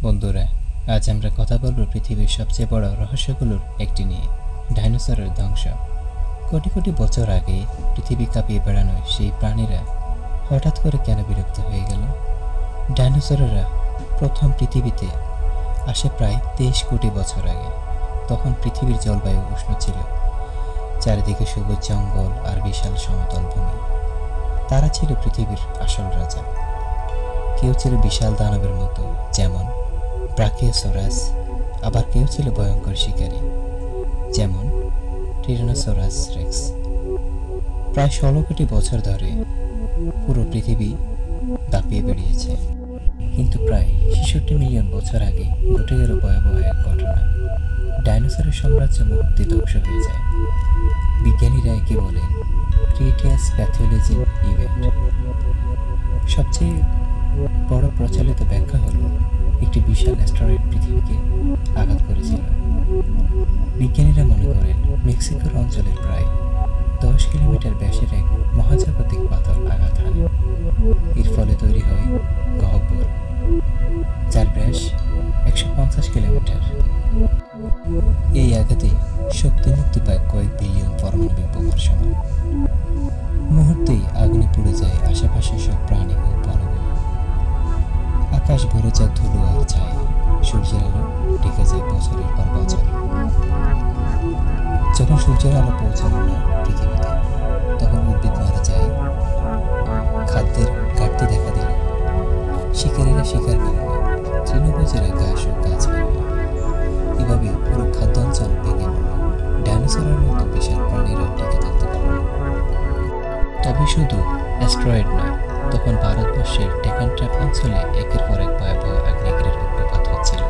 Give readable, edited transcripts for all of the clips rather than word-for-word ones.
বন্ধুরা, আজ আমরা কথা বলবো পৃথিবীর সবচেয়ে বড় রহস্যগুলোর একটি নিয়ে, ডাইনোসরের ধ্বংস। কোটি কোটি বছর আগে পৃথিবী কাঁপিয়ে বেড়ানো সেই প্রাণীরা হঠাৎ করে কেন বিলুপ্ত হয়ে গেল? ডাইনোসরেরা প্রথম পৃথিবীতে আসে প্রায় 23 কোটি বছর আগে। তখন পৃথিবীর জলবায়ু উষ্ণ ছিল, চারিদিকে সবুজ জঙ্গল আর বিশাল সমতল ভূমি। তারা ছিল পৃথিবীর আসল রাজা। কেউ ছিল বিশাল দানবের মতো, যেমন ব্রাকিওসরাস, আবার কেউ ছিল ভয়ঙ্কর শিকারী, যেমন টিরানোসরাস রেক্স। প্রায় 16 কোটি বছর ধরে পুরো পৃথিবী দাপিয়ে বেরিয়েছে, কিন্তু প্রায় 66 মিলিয়ন বছর আগে ঘটে গেল ভয়াবহ এক ঘটনা। ডাইনোসরের সাম্রাজ্য মুহূর্তে ধ্বংস হয়ে যায়। বিজ্ঞানীরা একে বলেন ক্রিটেশিয়াস প্যাথোলজিন ইভেন্ট। সবচেয়ে বড় প্রচলিত ব্যাখ্যা হলো একটি বিশাল অ্যাস্টেরয়েড পৃথিবীকে আঘাত করেছিল। বিজ্ঞানীরা মনে করেন মেক্সিকোর অঞ্চলের প্রায় 10 কিলোমিটার ব্যাসের এক মহাজাগতিক পাথর আঘাত হানে। এর ফলে তৈরি হয় গহ্বর, যার ব্যাস 150 কিলোমিটার। এই আঘাতে শক্তি মুক্তি পায় কয়েক বিলিয়ন পারমাণবিক বোমার সমান। মুহূর্তেই আগুনে পুড়ে যায় আশেপাশের সব প্রাণী ও বনভূমি। আকাশ ভরে যায় ধুলো আর ছায়, সূর্যের আলো ঢেকে যায় বছরের পর বছর। যখন সূর্যের আলো পৌঁছালো না পৃথিবীতে, তখন উদ্ভিদ মারা যায়, খাদ্যের ঘাটতি দেখা দিল, শিকারীরা শিকার পেল না, তৃণভোজীরা ঘাস ও গাছ পেল না। এভাবে পুরো খাদ্য অঞ্চল ভেঙে পড়ল। ডাইনোসরের মতো বিশাল প্রাণীরা টিকে থাকতে পারল না। তবে শুধু অ্যাস্টেরয়েড নয়, তখন ভারতবর্ষের ডেকান ট্র্যাপ অঞ্চলে একের পর এক ভয়াবহ আগ্নেয়গিরির অগ্নুৎপাত হচ্ছিল।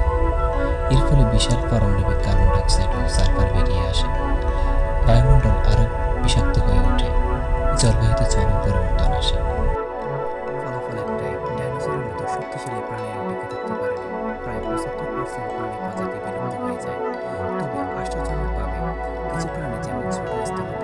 এর ফলে বিশাল পারমাণবিক কার্বন ডাইঅক্সাইড ও সালফার বেরিয়ে আসে। বায়ুমণ্ডল আরও বিষাক্ত হয়ে ওঠে, জলবায়ুতে চরম পরিবর্তন আসে। ফলাফল একটাই, ডাইনোসরের মতো শক্তিশালী প্রাণীরা টিকে থাকতে পারেনি। প্রায় 75% প্রাণী প্রজাতি বিলুপ্ত হয়ে যায়। তবে আশ্চর্যজনকভাবে কিছু প্রাণী, যেমন ছোট স্তন্যপায়ী